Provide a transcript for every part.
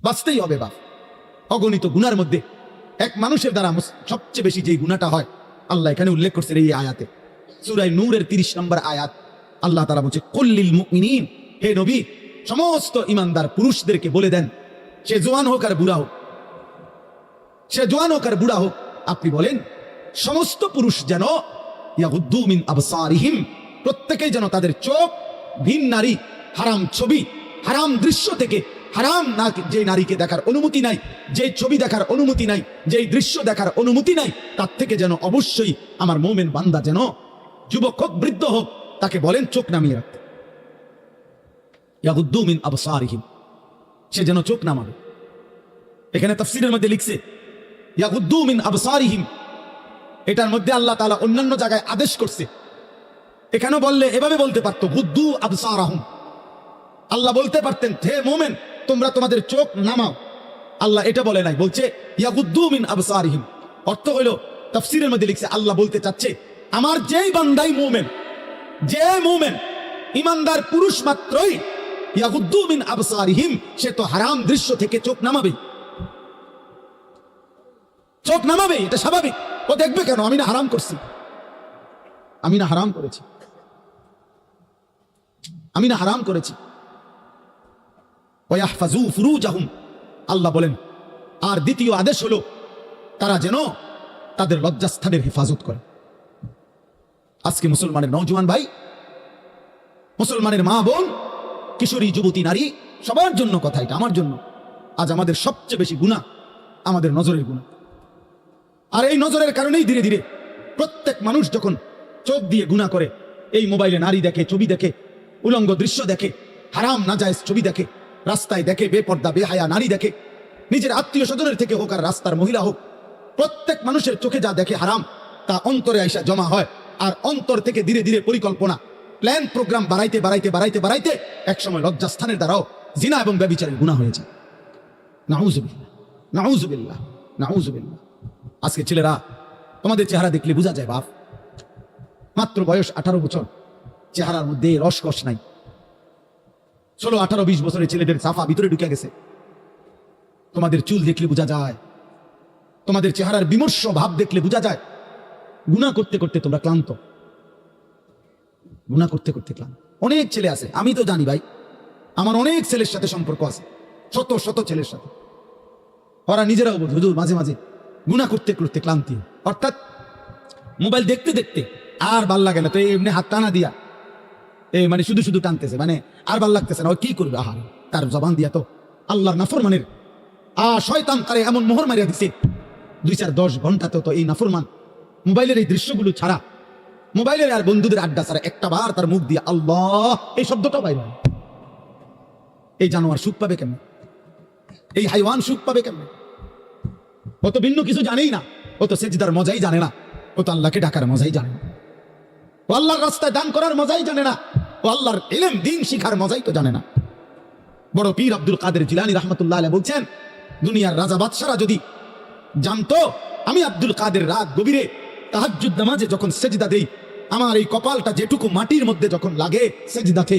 বাঁচতেই হবে বাপ। অগণিত গুনার মধ্যে এক মানুষের দ্বারা সবচেয়ে বেশি যে গুনাহটা হয় আল্লাহ এখানে উল্লেখ করছেন এই আয়াতে, সূরা নূরের 30 নম্বর আয়াত। আল্লাহ তাআলা বলছে, কুল্লিল মুমিনিন, হে নবী সমস্ত ঈমানদার পুরুষদেরকে বলে দেন, সে জওয়ান হোক আর বুড়া হোক, সে জওয়ান হোক আর বুড়া হোক, আপনি বলেন সমস্ত পুরুষ যেন ইয়াগুদ্দু মিন আবসারিহিম, প্রত্যেকেই যেন তাদের চোখ ভিন নারী, হারাম ছবি, হারাম দৃশ্য থেকে, হারাম না যে নারীকে দেখার অনুমতি নাই, যে ছবি দেখার অনুমতি নাই, যেই দৃশ্য দেখার অনুমতি নাই, তার থেকে যেন অবশ্যই আমার মুমিন বান্দা যেন যুবক হোক বৃদ্ধ হোক তাকে বলেন চোখ নামিয়ে রাখতে। ইয়াগুদ্দু মিন আবসারিহিম, সে যেন চোখ নামাবে। এখানে তাফসীরের মধ্যে লিখছে ইয়াগুদ্দু মিন আবসারিহিম, এটার মধ্যে আল্লাহ তাআলা অন্যান্য জায়গায় আদেশ করছে। এখানে বললে এভাবে বলতে পারতো, গুদ্দু আবসারাহুম, আল্লাহ বলতে পারতেন হে মুমিন তোমরা তোমাদের চোখ নামাও। আল্লাহ এটা বলে নাই, বলছে ইয়াগুদ্দু মিন আবসারিহিম। অর্থ হলো তাফসীরের মধ্যে লিখছে আল্লাহ বলতে চাচ্ছে আমার যেই বান্দাই মুমিন, যে মুমিন ঈমানদার পুরুষ মাত্রই ইয়াগুদ্দু মিন আবসারিহিম, সে তো হারাম দৃশ্য থেকে চোখ নামাবে, চোখ নামাবে, এটা স্বাভাবিক। ও দেখবে কেন? আমি না হারাম করছি, আমি না হারাম করেছি, আমি না হারাম করেছি। ওয়াহফাজু ফুরুজাহুম, আল্লাহ বলেন আর দ্বিতীয় আদেশ হলো তারা যেন তাদের লজ্জাস্থানের হেফাজত করে। আজকে মুসলমানের নওজোয়ান ভাই, মুসলমানের মা বোন, কিশোরী যুবতী নারী, সবার জন্য কথা এটা, আমার জন্য। আজ আমাদের সবচেয়ে বেশি গুনাহ আমাদের নজরের গুনাহ। আর এই নজরের কারণেই ধীরে ধীরে প্রত্যেক মানুষ যখন চোখ দিয়ে গুনাহ করে, এই মোবাইলে নারী দেখে, ছবি দেখে, উলঙ্গ দৃশ্য দেখে, হারাম নাজায়েজ ছবি দেখে, রাস্তায় দেখে বেপর্দা বেহায়া নারী দেখে, নিজের আত্মীয় স্বজনের থেকে হোক আর রাস্তার মহিলা হোক, প্রত্যেক মানুষের চোখে যা দেখে হারাম তা অন্তরে আইসা জমা হয়। আর অন্তর থেকে ধীরে ধীরে পরিকল্পনা, প্ল্যান, প্রোগ্রাম বাড়াইতে বাড়াইতে বাড়াইতে বাড়াইতে একসময় লজ্জাস্থানের দ্বারাও জিনা এবং ব্যভিচারের গুনাহ হয়ে যায়। নাউজুবিল্লাহ, নাউজুবিল্লাহ, নাউজুবিল্লাহ। আজকে ছেলেরা তোমাদের চেহারা দেখলে বোঝা যায় বাপ, মাত্র বয়স 18 বছর, চেহারার মধ্যে রসকস নাই। 16, 18, 20 বছরের ছেলেদের সাফা ভিতরে ঢুকে গেছে। তোমাদের চুল দেখলে বোঝা যায়, তোমাদের চেহারার বিমর্ষ ভাব দেখলে বোঝা যায় গুনাহ করতে করতে তোমরা ক্লান্ত, গুনাহ করতে করতে ক্লান্ত। অনেক ছেলে আছে, আমি তো জানি ভাই, আমার অনেক ছেলের সাথে সম্পর্ক আছে, শত শত ছেলের সাথে। ওরা নিজেরাও বলছে হুজুর মাঝে মাঝে গুনাহ করতে করতে ক্লান্তি, অর্থাৎ মোবাইল দেখতে দেখতে আর ভাল লাগে না, তো এমনি হাত টানা দিয়া মানে শুধু শুধু টানতেছে, মানে আর ভাল লাগতেছে না, ও কি করবে? আহার, তার জবান দিয়া তো আল্লাহর নাফরমানের শয়তান তারে এমন মোহর মারিয়া দিছে, 2-4-10 ঘন্টাতে তো এই নাফরমান মোবাইলের এই দৃশ্যগুলো ছাড়া, মোবাইলের আর বন্ধুদের আড্ডা ছাড়া একটা বার তার মুখ দিয়ে আল্লাহ এই শব্দটা বাইরে। এই জানোয়ার সুখ পাবে কেমন? এই হাইওয়ান সুখ পাবে কেমন? ও তো ভিন্ন কিছু জানেই না, ও তো সেজদার মজাই জানে না, ও তো আল্লাহকে ডাকার মজাই জানে না, ও আল্লাহর রাস্তায় দান করার মজাই জানে না, ও আল্লাহর ইলম দ্বীন শিখার মজাই তো জানে না। বড় পীর আব্দুল কাদের জিলানী রাহমাতুল্লাহ আলাইহি বলছেন, দুনিয়ার রাজা বাদশারা যদি জানতো আমি আব্দুল কাদের রাত গভীরে তাহাজ্জুদ নামাজে যখন সেজদা দেই, আমার এই কপালটা যেটুকু মাটির মধ্যে যখন লাগে সেজদাতে,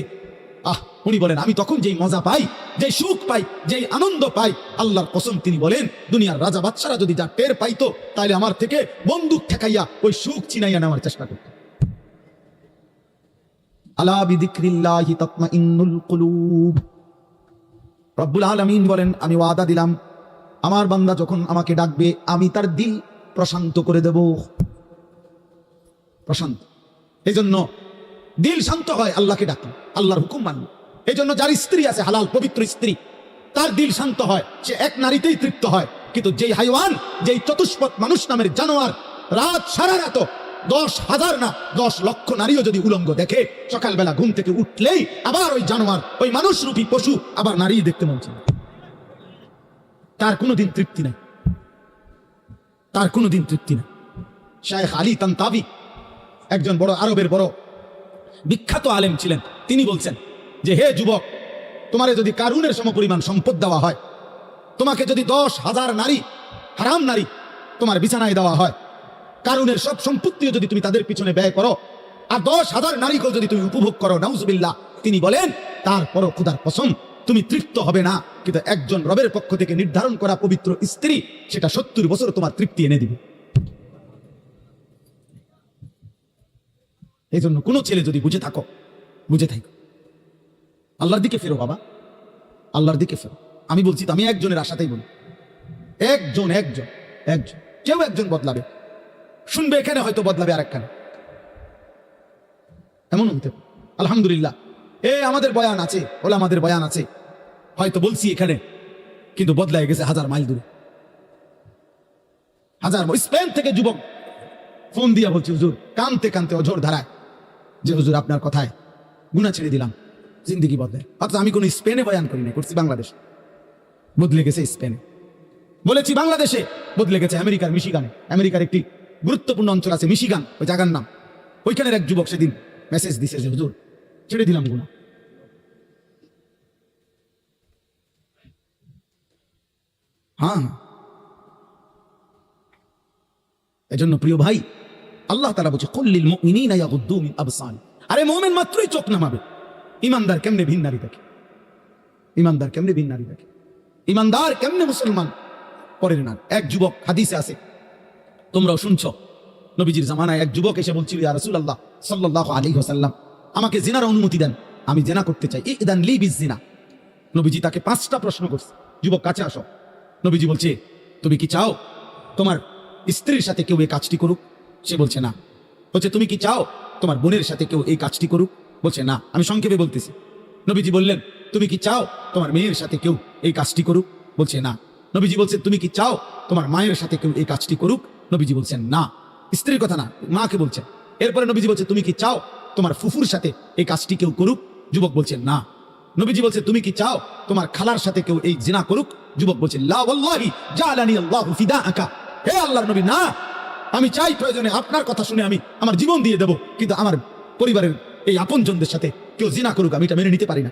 উনি বলেন আমি তখন যেই মজা পাই, যেই সুখ পাই, যেই আনন্দ পাই, আল্লাহর কসম তিনি বলেন দুনিয়ার রাজা বাদশারা যদি যা টের পাইতো তাহলে আমার থেকে বন্দুক ঠেকাইয়া ওই সুখ ছিনাইয়া নেওয়ার চেষ্টা করত। আলা বিযিকরিল্লাহি তাতমাইন্নুল কুলুব। রব্বুল আলামিন বলেন আমি ওয়াদা দিলাম আমার বান্দা যখন আমাকে ডাকবে আমি তার দিল প্রশান্ত করে দেব, প্রশান্ত। এই জন্য দিল শান্ত হয় আল্লাহকে ডাকলে, আল্লাহর হুকুম মানলে। এই জন্য যার স্ত্রী আছে হালাল পবিত্র স্ত্রী, তার দিল শান্ত হয়, সে এক নারীতেই তৃপ্ত হয়। কিন্তু যেই হাইওয়ান, যেই চতুষ্পদ মানুষ নামের জানোয়ার, রাত সারা রাত 10,000 না 10 লক্ষ নারীও যদি উলঙ্গ দেখে, সকালবেলা ঘুম থেকে উঠলেই আবার ওই জানোয়ার, ওই মানুষরূপী পশু আবার নারী দেখতে মন চায়, তার কোনোদিন তৃপ্তি নাই, তার কোনোদিন তৃপ্তি নাই। শায়েখ আলী তানতাবি একজন বড় আরবের বড় বিখ্যাত আলেম ছিলেন, তিনি বলছেন যে হে যুবক, তোমারে যদি কারুনের সমপরিমাণ সম্পদ দেওয়া হয়, তোমাকে যদি 10,000 নারী, হারাম নারী তোমার বিছানায় দেওয়া হয়, কারুনের সব সম্পত্তিও যদি তুমি তাদের পিছনে ব্যয় করো, আর 10,000 নারীকেও যদি তুমি উপভোগ করো, নাউজুবিল্লাহ, তিনি বলেন তারপরও খোদার কসম তুমি তৃপ্ত হবে না, কিন্তু একজন রবের পক্ষ থেকে নির্ধারণ করা পবিত্র স্ত্রী সেটা 70 বছর তোমার তৃপ্তি এনে দিবে। এই জন্য কোনো ছেলে যদি বুঝে থাকো, বুঝে থাকো, আল্লাহর দিকে ফেরো বাবা, আল্লাহর দিকে ফেরো। আমি বলছি তো, আমি একজনের আশাতেই বলি, একজন একজন একজন কেউ একজন বদলাবে, শুনবে এখানে, হয়তো বদলাবে আর একখানে, এমন হইতে পারে। আলহামদুলিল্লাহ, আমাদের বয়ান আছে, ওলা আমাদের বয়ান আছে, হয়তো বলছি এখানে, কিন্তু বদলায় গেছে 1000 মাইল দূরে, 1000 স্পেন থেকে যুবক ফোন দিয়া বলছি, হুজুর কানতে কানতে অঝোর ধারায়, যে হুজুর আপনার কথায় গুনাহ ছেড়ে দিলাম, জিন্দেগি বদলে। অথচ আমি কোনো স্পেনে বয়ান করি না, করছি বাংলাদেশ, বদলে গেছে স্পেনে। বলেছি বাংলাদেশে, বদলে গেছে আমেরিকার মিশিগানে। আমেরিকার একটি গুরুত্বপূর্ণ অঞ্চল আছে মিশিগান, ওই জায়গার নাম। ওইখানের এক যুবক সেদিন মেসেজ দিছে যে হুজুর ছেড়ে দিলাম গুনাহ। হ্যাঁ, এজন্য প্রিয় ভাই, আল্লাহ তাআলা বলছে কুল্লিল মুমিনিনা ইয়াগুদ্দু মিন আবসারিহিম। আরে মুমিন মাত্রই চোখ নামাবে, ইমানদার কেমনে ভিন নারী দেখে? ইমানদার কেমনে ভিন নারী দেখে? ইমানদার কেমনে মুসলমান পরের নারী? এক যুবক, হাদিসে আছে, তোমরাও শুনছো, নবীজির জামানায় এক যুবক এসে বলছিল, ইয়া রাসূলুল্লাহ সাল্লাল্লাহু আলাইহি ওয়াসাল্লাম, আমাকে জিনার অনুমতি দেন, আমি জিনা করতে চাই, ইদান লি বিজিনা। নবীজি তাকে 5টা প্রশ্ন করছে, যুবক কাছে আসো। নবীজি বলছে, তুমি কি চাও তোমার স্ত্রীর সাথে কেউ এই কাজটি করুক? সে বলছে না। বলছে, তুমি কি চাও তোমার বোনের সাথে কেউ এই কাজটি করুক? বলছে না। আমি সংক্ষেপে বলতেছি। নবীজি বললেন, তুমি কি চাও তোমার মেয়ের সাথে কেউ এই কাজটি করুক? বলছে না। নবীজি বলছেন, তুমি কি চাও তোমার মায়ের সাথে কেউ এই কাজটি করুক? নবীজি বলছেন না। স্ত্রীর কথা না, মাকে বলছেন। এরপরে নবীজি বলছে, তুমি কি চাও তোমার ফুফুর সাথে এই কাজটি কেউ করুক? যুবক বলছেন না। নবীজি বলছে, তুমি কি চাও তোমার খালার সাথে কেউ এই জিনা করুক? যুবক বলছে, লা ওয়াল্লাহি জালানি আল্লাহু ফিদাআকা। হে আল্লাহর নবী, না, আমি চাই প্রয়োজনে আপনার কথা শুনে আমি আমার জীবন দিয়ে দেব, কিন্তু আমার পরিবারের এই আপনজনদের সাথে কেউ জিনা করুক আমি এটা মেনে নিতে পারি না।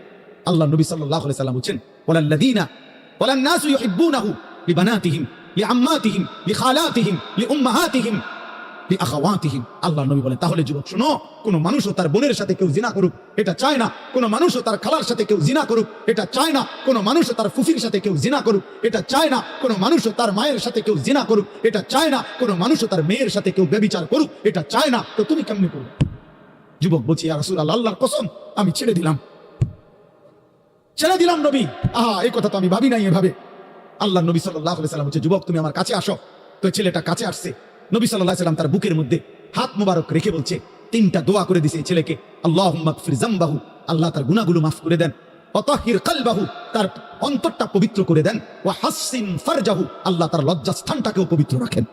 আল্লাহ নবী সাল্লাল্লাহু আলাইহি সাল্লাম বলেন, ওয়ালাল্লাযীনা ওয়ালান নাসু ইউহিব্বুনাহু লিবানাতিহিম লিআম্মাতিহিম লিখালাতিহিম লিউম্মাহাতিহিম লিআখাওয়াতিহিম। আল্লাহ নবী বলেন, তাহলে যুবক শোনো, কোন মানুষও তার বোনের সাথে কেউ জিনা করুক এটা চায় না, কোন মানুষও তার খালার সাথে কেউ জিনা করুক এটা চায় না, কোন মানুষও তার ফুফির সাথে কেউ জিনা করুক এটা চায় না, কোন মানুষও তার মায়ের সাথে কেউ জিনা করুক এটা চায় না, কোন মানুষও তার মেয়ের সাথে কেউ ব্যভিচার করুক এটা চায় না, তো তুমি কেমনে করবে? যুবক বলছি, ইয়া রাসূলুল্লাহ, আল্লাহর কসম আমি ছেড়ে দিলাম, ছেড়ে দিলাম নবী। এই কথা তো আমি ভাবি নাই এভাবে। আল্লাহ নবী সাল্লাল্লাহু আলাইহি সাল্লাম বলছে, যুবক তুমি আমার কাছে আসো। তো ছেলেটা কাছে আসছে। নবী সাল্লাল্লাহু আলাইহি সাল্লাম তার বুকের মধ্যে হাত মোবারক রেখে বলছে, 3টা দোয়া করে দিয়েছে ছেলেকে। আল্লাহুম্মা গফির যামবাহু, আল্লাহ তার গুনাহগুলো মাফ করে দেন। ওয়াতাহির কলবাহু, তার অন্তরটা পবিত্র করে দেন। ওয়া হাসসিন ফারজাহু, আল্লাহ তার লজ্জাস্থানটাকেও পবিত্র রাখেন।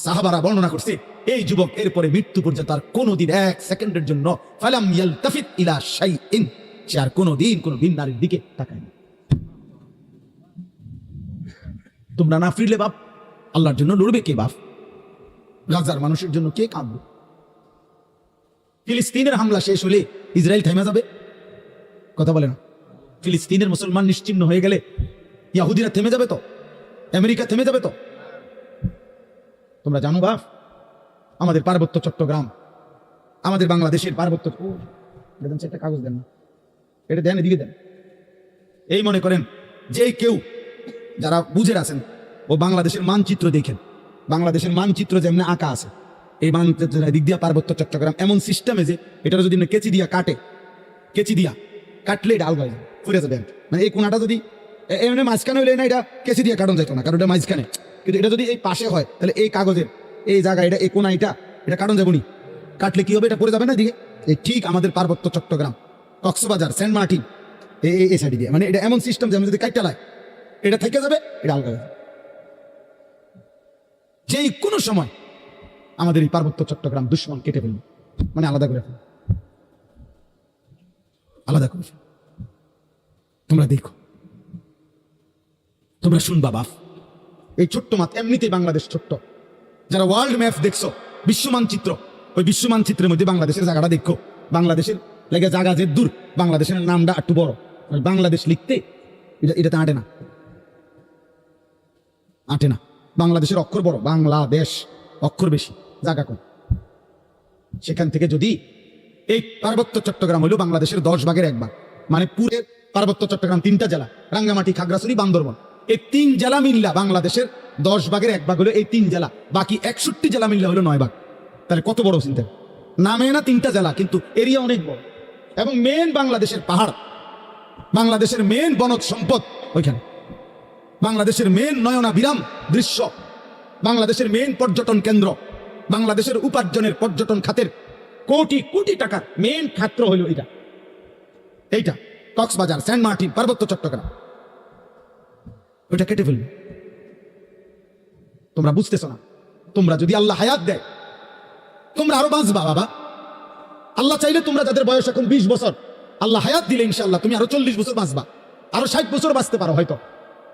সাহাবারা বর্ণনা করছে, এই যুবক এরপরে মৃত্যু পর্যন্ত আর কোনোদিন 1 সেকেন্ডের জন্য ফালাম ইয়ালতাফিত ইলা শাইইন, সে আর কোনোদিন কোনো ভিন নারীর দিকে তাকায়নি। তোমরা না ফিরলে বাপ, আল্লাহর জন্য লড়বে কে বাপ? গাজার মানুষের জন্য কে কাঁদবে? ফিলিস্তিনের হামলা শেষ হলে ইসরায়েল থেমে যাবে? কথা বলে না। ফিলিস্তিনের মুসলমান নিশ্চিহ্ন হয়ে গেলে ইহুদিরা থেমে যাবে তো? আমেরিকা থেমে যাবে তো? তোমরা জানো বাপ, আমাদের পার্বত্য চট্টগ্রাম, আমাদের বাংলাদেশের পার্বত্য, একটা কাগজ দেন না, এটা দেন, এদিকে দেন। এই মনে করেন যে কেউ যারা বুঝে আছেন, ও বাংলাদেশের মানচিত্র দেখেন, বাংলাদেশের মানচিত্র যেমন আঁকা আছে, এই মানচিত্রের দিক দিয়া পার্বত্য চট্টগ্রাম এমন সিস্টেমে যে এটা যদি কেচি দিয়া কাটে, কেচি দিয়া কাটলে এটা আলগা ফুরে যাবে। মানে এই কোনাটা যদি এমনি মাঝখানে হইলে না, এটা কেচি দিয়া কাটন যেত না, কারণ এটা মাঝখানে। কিন্তু এটা যদি এই পাশে হয়, তাহলে এই কাগজের এই জায়গা, এটা এই কোনা, এটা কাটন যাবনি, কাটলে কি হবে? এটা পড়ে যাবে না দিকে। এই ঠিক আমাদের পার্বত্য চট্টগ্রাম, কক্সবাজার, সেন্ট মার্টিন, এই সাইডে দিয়ে, মানে এটা এমন সিস্টেম যেমন যদি কাটটা লাগে এটা থেকে যাবে, এটা আলগা যাবে। যেই কোনো সময় আমাদের এই পার্বত্য চট্টগ্রাম দুশ্মন কেটে ফেলবে, মানে আলাদা করে ফেলবে, আলাদা করে ফেলবে। তোমরা দেখো, তোমরা শুনবা বাপ, এই ছোট্ট মাত, এমনিতেই বাংলাদেশ ছোট্ট। যারা ওয়ার্ল্ড ম্যাপ দেখছো, বিশ্ব মানচিত্র, ওই বিশ্ব মানচিত্রের মধ্যে বাংলাদেশের জায়গাটা দেখো। বাংলাদেশের লেগে জায়গা যে দূর, বাংলাদেশের নামটা একটু বড়, বাংলাদেশ লিখতে এটাতে আটে না, আটে না। বাংলাদেশের অক্ষর বড়, বাংলাদেশ অক্ষর বেশি, জায়গা কম। সেখান থেকে যদি এই পার্বত্য চট্টগ্রাম হইল বাংলাদেশের 10 ভাগের 1 ভাগ, মানে পুরের পার্বত্য চট্টগ্রাম 3টা জেলা, রাঙ্গামাটি, খাগড়াছড়ি, বান্দরবান, এই 3 জেলা মিল্লা বাংলাদেশের 10 ভাগের 1 ভাগ হলো এই 3 জেলা, বাকি 61 জেলা মিল্লা হলো 9 ভাগ। তাহলে কত বড় চিন্তা! নামে না 3টা জেলা, কিন্তু এরিয়া অনেক বড়। এবং মেন বাংলাদেশের পাহাড়, বাংলাদেশের মেন বনজ সম্পদ ওইখানে, বাংলাদেশের মেন নয়নাভিরাম দৃশ্য, বাংলাদেশের মেন পর্যটন কেন্দ্র, বাংলাদেশের উপার্জনের পর্যটন খাতের কোটি কোটি টাকার মেন ক্ষেত্র হইল এইটা কক্সবাজার, সেন্ট মার্টিন, পার্বত্য চট্টগ্রাম। ওইটা কেটে ফেলবে। তোমরা বুঝতেছো না। তোমরা যদি আল্লাহ হায়াত দেয়, তোমরা আরো বাঁচবা বাবা। আল্লাহ চাইলে তোমরা যাদের বয়স এখন 20 বছর, আল্লাহ হায়াত দিলে ইনশাআল্লাহ তুমি আরো 40 বছর বাঁচবা, আরো 60 বছর বাঁচতে পারো হয়তো।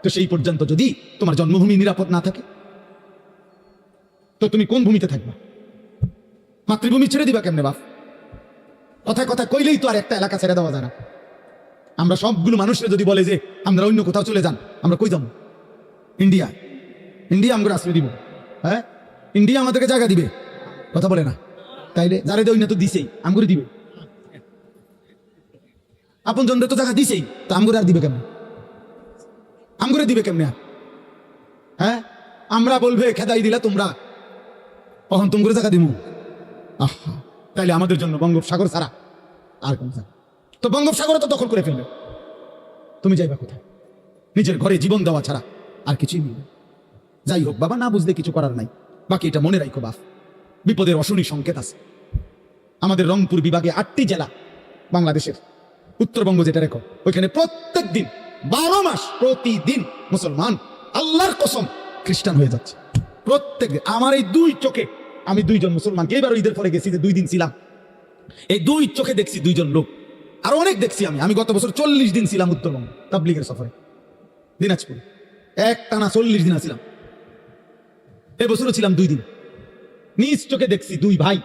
তো সেই পর্যন্ত যদি তোমার জন্মভূমি নিরাপদ না থাকে, তো তুমি কোন ভূমিতে থাকবা? মাতৃভূমি ছেড়ে দিবা কেমনে বাপ? কথায় কথা কইলেই তো আর একটা এলাকা ছেড়ে দেওয়া যায় না। আমরা সবগুলো মানুষের যদি বলে যে আমরা অন্য কোথাও চলে যান, আমরা কই যাবো? ইন্ডিয়া। ইন্ডিয়া আমরা আশ্রয় দিব? হ্যাঁ, ইন্ডিয়া আমাদেরকে জায়গা দিবে? কথা বলে না। তাইলে যারে দেয় না তো দিছেই, আমগুলো দিবে। আপন জনদের তো জায়গা দিছেই, তো আমগুলো আর দিবে কেমনে? আমগুলো দিবে কেমনে? হ্যাঁ, আমরা বলবে খেদাই দিলা তোমরা, কখন তুমি জায়গা দিব? আহা, তাইলে আমাদের জন্য বঙ্গোপসাগর ছাড়া আর কোন জায়গা? তো বঙ্গোপসাগর তো দখল করে ফেলবে, তুমি যাইবা কোথায়? নিজের ঘরে জীবন দেওয়া ছাড়া আর কিছুই নেই। যাই হোক বাবা, না বুঝলে কিছু করার নাই। বাকি এটা মনে রাখো বাপ, বিপদের অশনি সংকেত আছে। আমাদের রংপুর বিভাগে 8টি জেলা বাংলাদেশের, উত্তরবঙ্গ যেটা রেখো, ওইখানে প্রত্যেক দিন 12 মাস প্রতিদিন মুসলমান আল্লাহর কসম খ্রিস্টান হয়ে যাচ্ছে। প্রত্যেক দিন আমার এই 2 চোখে আমি 2 জন মুসলমানকে, এবার ঈদের পরে গেছি যে 2 দিন ছিলাম, এই 2 চোখে দেখছি 2 জন লোক। আর অনেক দেখছি আমি গত বছর 40 দিন ছিলাম উত্তরবঙ্গ তাবলীগের সফরে, দিনাজপুর এক টানা 40 দিন ছিলাম। এবছরও ছিলাম 2 দিন। নিজ চোখে দেখছি 2 ভাই,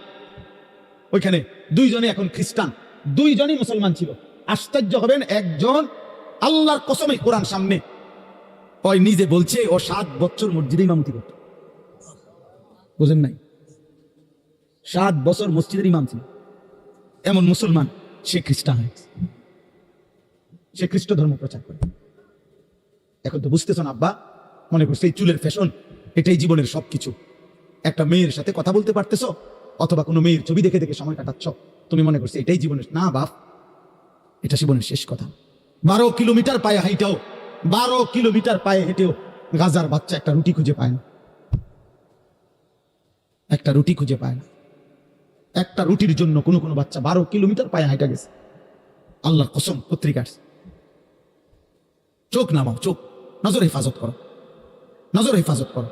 ওইখানে 2 জনে এখন খ্রিস্টান, 2 জনই মুসলমান ছিল। আশ্চর্য হবেন, একজন আল্লাহর কসমে কোরআন সামনে ওই নিজে বলছে ও 7 বছর মসজিদে ইমামতি করত। বুঝেন নাই? 7 বছর মসজিদের ইমাম ছিল। এমন মুসলমান সে খ্রিস্টান হয়েছে, সে খ্রিস্ট ধর্ম প্রচার করে। এখন তো বুঝতেছ না আব্বা, মনে করছে এই চুলের ফ্যাশন এটাই জীবনের সবকিছু। একটা মেয়ের সাথে কথা বলতে পারতেছ, অথবা কোনো মেয়ের ছবি দেখে দেখে সময় কাটাচ্ছ, তুমি মনে করছো এটাই জীবনের। না বাপ, এটা জীবনের শেষ কথা। 12 কিলোমিটার পায়ে হাইটাও, 12 কিলোমিটার পায়ে হেঁটেও গাজার বাচ্চা একটা রুটি খুঁজে পায় না, একটা রুটি খুঁজে পায় না। একটা রুটির জন্য কোনো কোনো বাচ্চা 12 কিলোমিটার পায়ে হাইটা গেছে। আল্লাহর কসম, পত্রিকার চোখ নামাও, চোখ নজর হেফাজত করো, নজর হেফাজত করো।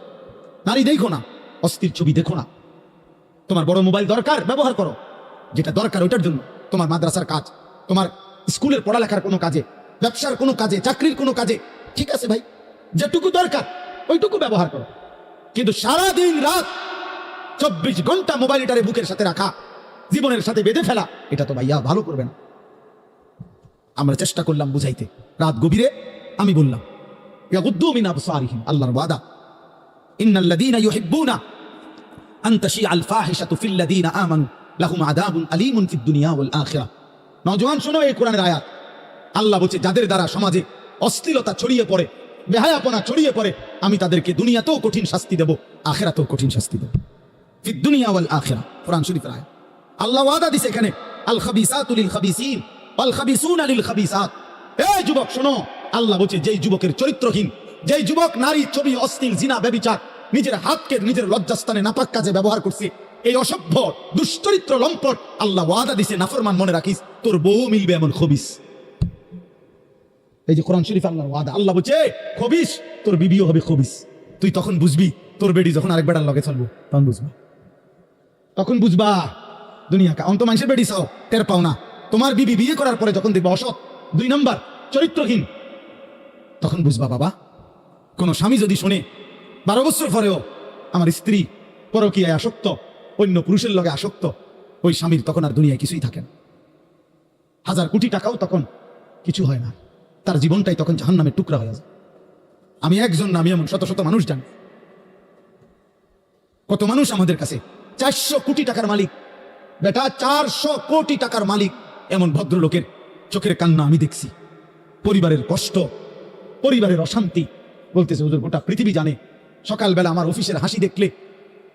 নারী দেখো না, অস্থির ছবি দেখো না। তোমার বড় মোবাইল দরকার, ব্যবহার করো। যেটা দরকার ওইটার জন্য, তোমার মাদ্রাসার কাজ, তোমার স্কুলের পড়ালেখার কোনো কাজে, ব্যবসার কোনো কাজে, চাকরির কোনো কাজে, ঠিক আছে ভাই, যেটুকু দরকার ওইটুকু ব্যবহার করো। কিন্তু সারা দিন রাত 24 ঘন্টা মোবাইলটারে বুকের সাথে রাখা, জীবনের সাথে বেঁধে ফেলা, এটা তো ভাইয়া ভালো করবে না। আমরা চেষ্টা করলাম বুঝাইতে, রাত গভীরে আমি বললাম ইয়াগুদ্দু মিন আবসারিহিম, আল্লাহর ওয়াদা, ইন্নাল্লাযীনা ইউহিব্বুনা আন তাশিআল ফাহিশাতু ফিল্লাযীনা আমানু লাহুম আযাবুন আলীমুন ফিদ দুনিয়া ওয়াল আখিরাহ। নওজোয়ান শোনো এই কোরআনের আয়াত। আল্লাহ বলছে যাদের দ্বারা সমাজে অশ্লীলতা ছড়িয়ে পড়ে, বেহায়াপনা ছড়িয়ে পড়ে, আমি তাদেরকে দুনিয়াতেও কঠিন শাস্তি দেব, আখিরাতেও কঠিন শাস্তি দেব। ফিদ দুনিয়া ওয়াল আখিরাহ, কোরআন শরীফের আয়াত। আল্লাহ ওয়াদা দিছে এখানে, আল খাবিসাতু লিল খাবিসিন ওয়াল খাবিসুনা লিল খাবিসাত। এই যুবক শোনো, আল্লাহ বলছে যেই যুবকের চরিত্রহীন, যেই যুবক নারী, ছবি, অশ্লীল, জিনা, ব্যভিচার, নিজের হাতকে নিজের লজ্জাস্থানে নাপাক কাজে ব্যবহার করছে, এই অসভ্য দুশ্চরিত্র লম্পট, আল্লাহ ওয়াদা দিছে নাফরমান, মনে রাখিস তোর বউ মিলবে এমন খবিস। এই যে কোরআন শরীফ আল্লাহর ওয়াদা, আল্লাহ বলছে খবিস, তোর বিবিও হবে খবিস। তুই তখন বুঝবি, তোর বেডি যখন আরেক বেটার লগে চলবো তখন বুঝবা, তখন বুঝবা দুনিয়া কা অন্ত মানুষের বেডি চাও, টের পাও না। তোমার বিবি বিয়ে করার পরে যখন দেখবা অসৎ, 2 নম্বর চরিত্রহীন, তখন বুঝবা বাবা। কোন স্বামী যদি শোনে 12 বছর পরেও আমার স্ত্রী পরকীয়ায় আসক্ত, অন্য পুরুষের লগে আসক্ত, ওই স্বামীর তখন আর দুনিয়ায় কিছুই থাকে না। 1000 কোটি টাকাও তখন কিছু হয় না, তার জীবনটাই তখন জাহান্নামের টুকরা হয়ে যায়। আমি একজন না, আমি এমন শত শত মানুষ জানি। কত মানুষ আমাদের কাছে 400 কোটি টাকার মালিক, বেটা 400 কোটি টাকার মালিক, এমন ভদ্রলোকের চোখের কান্না আমি দেখছি। পরিবারের কষ্ট, পরিবারের অশান্তি। বলতেছে হুজুর গোটা পৃথিবী জানে, সকালবেলা আমার অফিসের হাসি দেখলে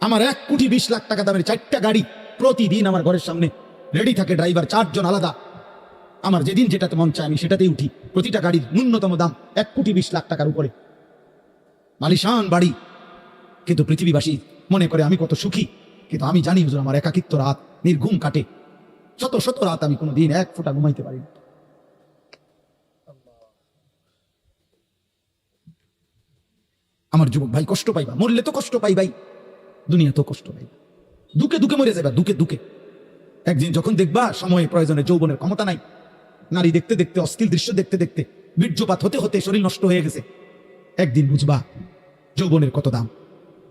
আমার 1,20,00,000 টাকা দামের 4টা গাড়ি প্রতিদিন আমার ঘরের সামনে রেডি থাকে, ড্রাইভার 4 জন আলাদা। আমার যেদিন যেটাতে মন চায় আমি সেটাতেই উঠি। প্রতিটা গাড়ির ন্যূনতম দাম 1,20,00,000 টাকার উপরে, মালিশান বাড়ি। কিন্তু পৃথিবীবাসী মনে করে আমি কত সুখী, কিন্তু আমি জানি হুজুর আমার একাকিত্ব রাত নির্ঘুম কাটে। শত শত রাত আমি কোনোদিন 1 ফোঁটা ঘুমাইতে পারি না। আমার যুবক ভাই কষ্ট পাইবা, মরলে তো কষ্ট পাইবাই, দুনিয়া তো কষ্ট পাইবা, দুকে দুকে মরে যাবা, দুকে দুকে। একদিন যখন দেখবা সময়ে প্রয়োজনে যৌবনের ক্ষমতা নাই, নারী দেখতে দেখতে, অশ্লীল দৃশ্য দেখতে দেখতে বীর্যপাত হতে হতে শরীর নষ্ট হয়ে গেছে, একদিন বুঝবা যৌবনের কত দাম,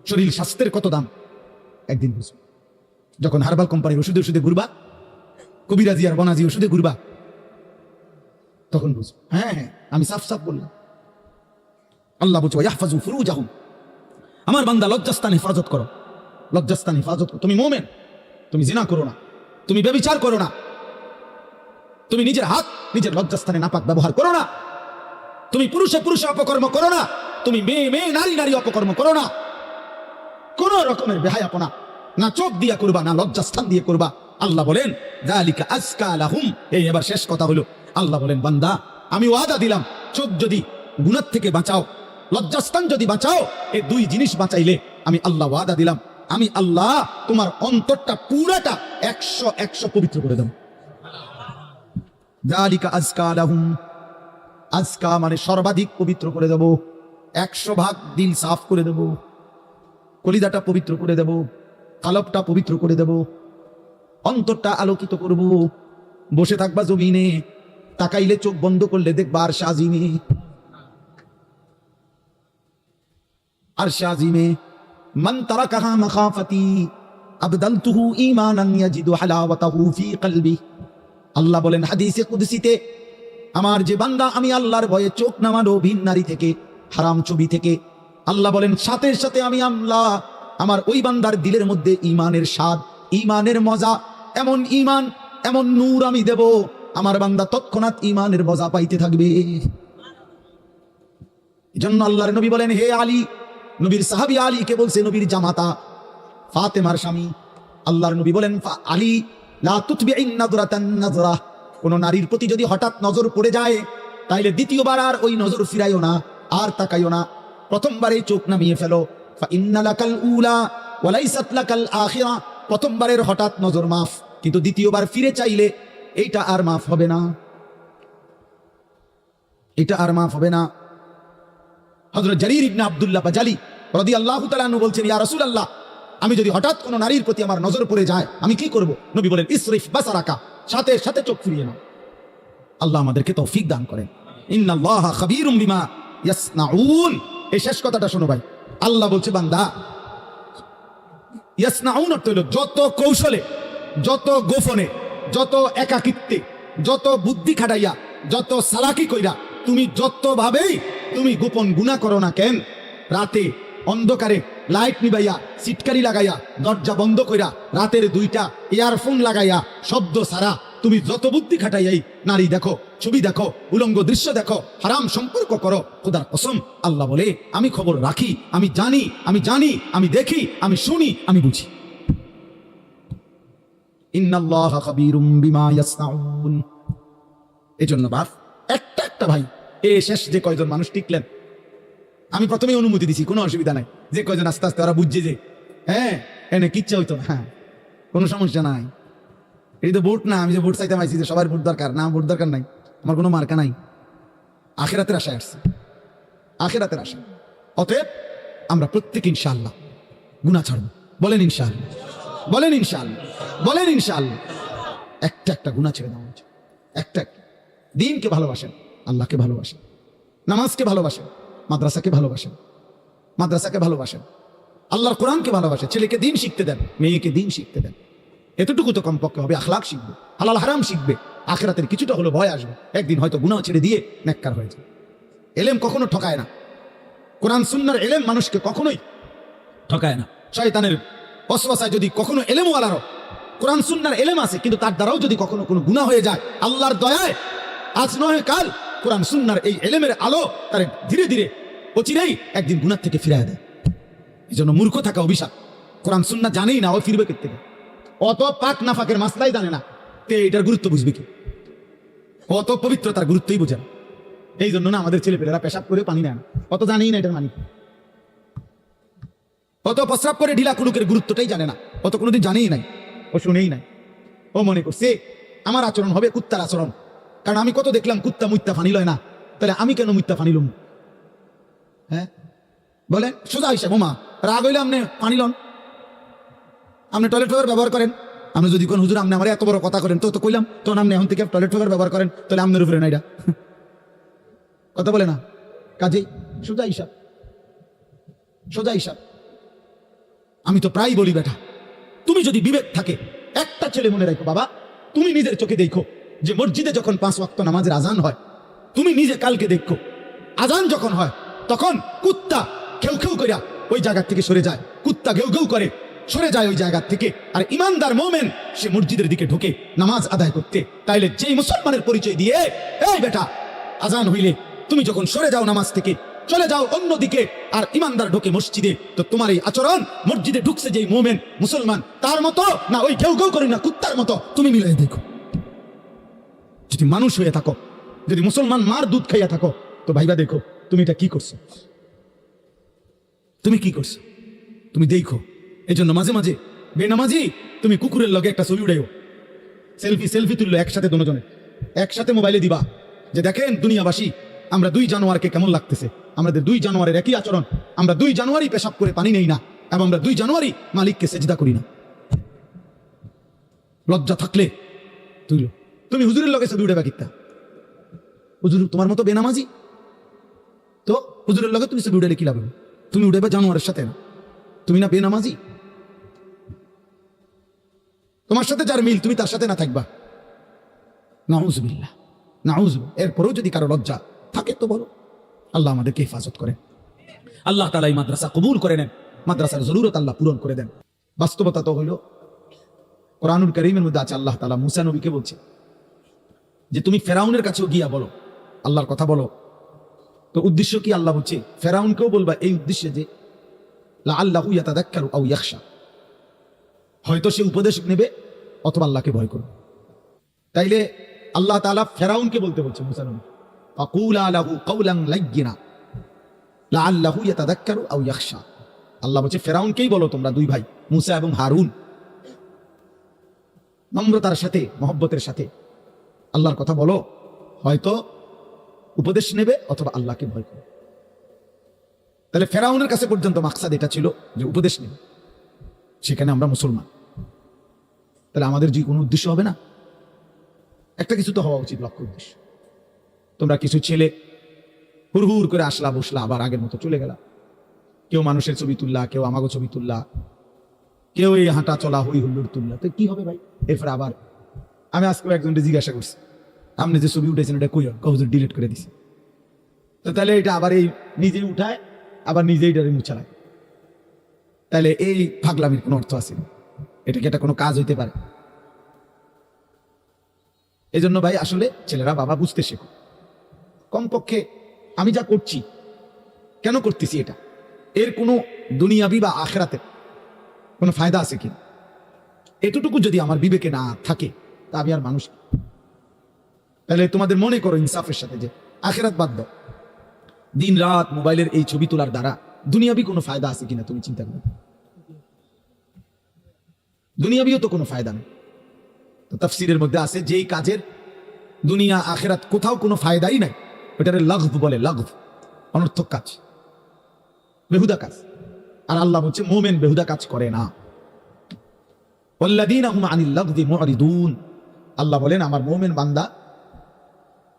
শরীর স্বাস্থ্যের কত দাম। একদিন বুঝবা যখন হার্বাল কোম্পানির ওষুধে ওষুধে ঘুরবা, কবিরাজি আর বনাজি ওষুধে ঘুরবা, তখন বুঝবা। হ্যাঁ হ্যাঁ, আমি সাফ সাফ বললাম। আল্লাহ বলছে ইয়াহফাজু ফুরুজাহুম, আমার বান্দা লজ্জাস্থান হেফাজত করো, লজ্জাস্থান হেফাজত করো। তুমি মোমেন, তুমি জিনা করো না, তুমি ব্যভিচার করো না, তুমি নিজের হাত নিজের লজ্জাস্থানে নাপাক ব্যবহার করো না, তুমি পুরুষে পুরুষে অপকর্ম করো না, তুমি মেয়ে মেয়ে নারী নারী অপকর্ম করো না, কোন রকমের বেহায়াপনা না চোখ দিয়া করবা না লজ্জাস্থান দিয়ে করবা। আল্লাহ বলেন যালিকা আজকা লাহুম। এই এবার শেষ কথা হলো, আল্লাহ বলেন বান্দা আমি ওয়াদা দিলাম, চোখ যদি গুনাহ থেকে বাঁচাও, লজ্জাস্থান যদি বাঁচাও, এই 2 জিনিস বাঁচাইলে আমি আল্লাহ ওয়াদা দিলাম, আমি আল্লাহ তোমার অন্তরটা পুরাটা 100 পবিত্র করে দেব। যালিকা আজকা লাহুম, আজকা মানে সর্বাধিক পবিত্র করে দেব, 100 ভাগ দিল সাফ করে দেব, কলিজাটা পবিত্র করে দেব, কালবটা পবিত্র করে দেব, অন্তরটা আলোকিত করব। বসে থাকবা জমিনে, তাকাইলে চোখ বন্ধ করলে দেখবা আর সাজিমে, আর সাজিমে মান তারাকাহা মাখাফাতি আবদালতুহু ঈমানান ইয়াজিদু হালাওয়াতাহু ফি কলবি। আল্লাহ বলেন হাদিসে কুদসিতে, আমার যে বান্দা আমি আল্লাহর ভয়ে চোখ নামালো ভিন নারী থেকে, হারাম ছবি থেকে, আল্লাহ বলেন সাথে সাথে আমি আল্লাহ আমার ওই বান্দার দিলের মধ্যে ঈমানের স্বাদ, ঈমানের মজা, এমন ঈমান এমন নূর আমি দেব, আমার বান্দা তৎক্ষণাৎ ঈমানের মজা পাইতে থাকবে। এজন্য আল্লাহর নবী বলেন হে আলী, নবীর সাহাবী আলীকে বলছে, নবীর জামাতা ফাতেমার স্বামী, আল্লাহর নবী বলেন আলী লা তুতবিইন নাযরাতান নাযরা, কোন নারীর প্রতি যদি হঠাৎ নজর পড়ে যায় তাইলে দ্বিতীয়বার আর ওই নজর ফিরাইও না, আর তাকাইও না, প্রথমবারেই চোখ নামিয়ে ফেলো। ফা ইন্না লাকাল উলা ওয়া লাইসাত লাকাল আখিরা, প্রথমবারের হঠাৎ নজর মাফ, কিন্তু দ্বিতীয়বার ফিরে চাইলে এইটা আর মাফ হবে না, এটা আর মাফ হবে না। হযরত জারীর ইবনে আব্দুল্লাহ বাজালি রাদিয়াল্লাহু তাআলা আনহু বলছেন ইয়া রাসূলুল্লাহ, আমি যদি হঠাৎ কোনো নারীর প্রতি আমার নজর পড়ে যায় আমি কি করব? নবী বলেন ইসরিফ বাসারাকা, সাথে সাথে চোখ ফিরিয়ে নাও। আল্লাহ আমাদেরকে তৌফিক দান করেন। ইন্নাল্লাহা খাবীরুম বিমা ইয়াসনাউন। এই শেষ কথাটা শোনো ভাই, আল্লাহ বলছে বান্দা ইয়াসনাউন অর্থ হলো যত কৌশলে, যত গোপনে, যত একাকিত্বে, যত বুদ্ধি খাটাইয়া, যত সালাকি কইরা, তুমি যতভাবেই তুমি গোপন গুনাহ করো না কেন, রাতে অন্ধকারে লাইট নিবাইয়া, সিটকারি লাগাইয়া, দরজা বন্ধ কইরা, রাতের 2টা ইয়ারফোন লাগাইয়া, শব্দ ছাড়া তুমি যত বুদ্ধি খাটাইয়াই নারী দেখো, ছবি দেখো, উলঙ্গ দৃশ্য দেখো, হারাম সম্পর্ক করো, খোদার কসম আল্লাহ বলে আমি খবর রাখি, আমি জানি, আমি জানি, আমি দেখি, আমি শুনি, আমি বুঝি। ইন্নাল্লাহা খাবীরুম বিমা ইয়াসনাউন। এজন্য বাপ একটা একটা ভাই, এই শেষ যে কয়জন মানুষ টিকলেন, আমি প্রথমেই অনুমতি দিছি, কোনো অসুবিধা নাই, যে কয়জন আস্তে আস্তে ওরা বুঝছে যে হ্যাঁ এনে কিচ্ছা হইতো না, হ্যাঁ কোনো সমস্যা নাই, এই তো ভোট না, আমি যে ভোট চাইতে পাইছি যে সবার ভোট দরকার না, ভোট দরকার নাই, আমার কোনো মার্কা নাই, আখিরাতের আশায় আসছে, আখিরাতের আশা। অতএব আমরা প্রত্যেক ইনশাআল্লাহ গুনাহ ছাড়ব। বলেন ইনশাআল্লাহ, বলেন ইনশাআল্লাহ, বলেন ইনশাআল্লাহ। একটা একটা গুনাহ ছেড়ে দেওয়া উচিত, একটা একটা। দ্বীনকে ভালোবাসেন, আল্লাহকে ভালোবাসেন, নামাজকে ভালোবাসেন, মাদ্রাসাকে ভালোবাসেন, মাদ্রাসাকে ভালোবাসেন, আল্লাহর কোরআনকে ভালোবাসেন, ছেলেকে দ্বীন শিখতে দেন, মেয়েকে দ্বীন শিখতে দেন, এতটুকু তো কমপক্ষে হবে। আখলাক শিখবে, হালাল হারাম শিখবে, আখিরাতের কিছুটা হলো ভয় আসবে, একদিন হয়তো গুনাহ ছেড়ে দিয়ে নেককার হয়ে যাবে। এলেম কখনো ঠকায় না, কোরআন সুন্নাহর এলেম মানুষকে কখনোই ঠকায় না। শয়তানের ওয়াসওয়াসায় যদি কখনো এলেমওয়ালারও কোরআন সুন্নাহর এলেম আছে, কিন্তু তার দ্বারাও যদি কখনো কোনো গুনাহ হয়ে যায়, আল্লাহর দয়ায় আজ নয় কাল কোরআন সুন্নাহর এই এলেমের আলো তার ধীরে ধীরে অচিরেই একদিন গুনাহ থেকে ফিরিয়ে দেয়। এই জন্য মূর্খ থাকা অভিশাপ। কোরআন সুন্নাহ জানেই না, ও ফিরবে থেকে অত পাক নাফাকের মাসলাই জানে না, তে এটার গুরুত্ব বুঝবে কি? অত পবিত্রতার গুরুত্বই বোঝে না। এই জন্য না আমাদের ছেলেপেলেরা পেশাব করে পানি নেয় না, অত জানেই না এটার মানে। অত প্রস্রাব করে ঢিলা কুলুকের গুরুত্বটাই জানে না, অত কোনোদিন জানেই নাই, ও শুনেই নাই। ও মনে করছে আমার আচরণ হবে কুত্তার আচরণ, কারণ আমি কত দেখলাম কুত্তা মুত্তা ফানি লয় না, তাহলে আমি কেন মুত্তা ফানি লম? হ্যাঁ বলেন সোজা হিসাব। ওমা রাগ হইলে আপনি পানি লন, আপনি টয়লেট পেপার ব্যবহার করেন। আপনি যদি কোন হুজুর আপনি আমার এত বড় কথা করেন, তো কইলাম তো আপনি এখন থেকে টয়লেট পেপার ব্যবহার করেন, তাহলে আপনার উপরে না এটা কথা বলে না। কাজেই সোজা হিসাব, সোজা হিসাব। আমি তো প্রায় বলি বেটা, তুমি যদি বিবেক থাকে, একটা ছেলে মনে রাখো বাবা, তুমি নিজের চোখে দেখো যে মসজিদে যখন 5 ওয়াক্ত নামাজের আজান হয়, তুমি নিজে কালকে দেখো আজান যখন হয় তখন কুত্তা খেউ খেউ করিয়া ওই জায়গা থেকে সরে যায়, কুত্তা ঘেউ ঘেউ করে সরে যায় ওই জায়গা থেকে, আর ইমানদার মোমেন সে মসজিদের দিকে ঢোকে নামাজ আদায় করতে। তাইলে যেই মুসলমানের পরিচয় দিয়ে এই বেটা আজান হইলে তুমি যখন সরে যাও নামাজ থেকে, চলে যাও অন্যদিকে, আর ইমানদার ঢোকে মসজিদে, তো তোমার এই আচরণ মসজিদে ঢুকছে যেই মোমেন মুসলমান তার মতো না ওই ঘেউ ঘেউ করে না কুত্তার মতো, তুমি মিলাই দেখো। যদি মানুষ হয়ে থাকো, যদি মুসলমান মার দুধ খাইয়া থাকো, তো ভাইবা দেখো তুমি এটা কি করছো, তুমি কি করছো, তুমি দেখো। এই জন্য মাঝে মাঝে বেনামাজি তুমি কুকুরের লগে একটা ছবি উড়াইও, সেলফি তুললো একসাথে, দুজনে একসাথে মোবাইলে দিবা যে দেখেন দুনিয়াবাসী আমরা 2 জানুয়ারকে কেমন লাগতেছে, আমাদের 2 জানুয়ারের একই আচরণ, আমরা 2 জানুয়ারি পেশাব করে পানি নেই না, এবং আমরা 2 জানুয়ারি মালিককে সেজদা করি না। লজ্জা থাকলে তুইলো, তুমি হুজুরের লগে ছবি উঠাবা কিত্তা? হুজুর তোমার মতো বেনামাজি, তো হুজুরের লগে তুমি ছবি উঠালে কি লাগবে? তুমি উঠাবে জানুয়ারের সাথে না, তুমি না বেনামাজি? তোমার সাথে যার মিল তুমি তার সাথে না থাকবা, নাউজুবিল্লাহ নাউজুবিল্লাহ। এরপরেও যদি কারো লজ্জা থাকে তো বলো। আল্লাহ আমাদেরকে হেফাজত করেন, আল্লাহ তাআলা এই মাদ্রাসা কবুল করে নেন, মাদ্রাসার জরুরত আল্লাহ পূরণ করে দেন। বাস্তবতা তো হইল কোরআনুল কারীমের মধ্যে আছে, আল্লাহ তাআলা মুসা নবীকে বলছে যে তুমি ফেরাউনের কাছেও গিয়া বলো, আল্লাহর কথা বলো। তো উদ্দেশ্য কি? আল্লাহ বলছে ফেরাউনকেও বলবা এই উদ্দেশ্যে যে লাআল্লাহু ইয়াতাযাক্কারু আও ইয়াখশা, হয়তো সে উপদেশ নেবে অথবা আল্লাহকে ভয় করবে। তাইলে আল্লাহ তাআলা ফেরাউনকে বলতে বলছে মুসা নবী ফাকুলা লাহু কাওলান লায়্যিনা লাআল্লাহু ইয়াতাযাক্কারু আও ইয়াখশা। আল্লাহ বলছে ফেরাউনকেই বলো তোমরা 2 ভাই মুসা এবং হারুন, নম্রতার সাথে মহব্বতের সাথে আল্লাহর কথা বলো, হয়তো উপদেশ নেবে অথবা আল্লাহকে ভয় করবে। তাহলে ফেরাউনের কাছে পর্যন্ত মাকসাদ এটা ছিল যে উপদেশ নেবে, সেখানে আমরা মুসলমান, তাহলে আমাদের যে কোনো উদ্দেশ্য হবে না? একটা কিছু তো হওয়া উচিত, লক্ষ্য উদ্দেশ্য। তোমরা কিছু ছেলে হুড় করে আসলা বসলা, আবার আগের মতো চলে গেলা, কেউ মানুষের ছবি তুললা, কেউ আমাগো ছবি তুললা, কেউ এই হাঁটা চলা হই হুল্লোড় তুললা, তো কি হবে ভাই? এরপরে আবার আমি আজকেও একজনকে জিজ্ঞাসা করছি আপনি যে ছবি উঠেছেন এটা কই? হুজুর ডিলিট করে দিছে। তো তাহলে এটা আবার এই নিজেই উঠায় আবার নিজেই এটা মুছা লাগে, তাহলে এই পাগলামির কোনো অর্থ আছে? এটা কি এটা কোনো কাজ হইতে পারে? এই জন্য ভাই আসলে ছেলেরা বাবা বুঝতে শেখো, কমপক্ষে আমি যা করছি কেন করতেছি, এটা এর কোনো দুনিয়াবি বা আখিরাতের কোনো ফায়দা আছে কি? এতটুকু যদি আমার বিবেকে না থাকে তা আমি আর মানুষ। তাহলে তোমাদের মনে করো ইনসাফের সাথে যে আখিরাত বাদ দাও, দিন রাত মোবাইলের এই ছবি তোলার দ্বারা দুনিয়াবি কোনো ফায়দা আছে কিনা তুমি চিন্তা করো। দুনিয়াবিও তো কোনো ফায়দা নেই। তো তাফসীরের মধ্যে আছে যেই কাজের দুনিয়া আখিরাত কোথাও কোনো ফায়দাই নাই, ওটারে লাগব বলে, লাগব অনর্থক কাজ, বেহুদা কাজ। আর আল্লাহ বলছে মুমিন বেহুদা কাজ করে না। ওয়াল্লাযীনা হুম আনিল লাগযি মুরিদুন, আল্লাহ বলেন আমার মুমিন বান্দা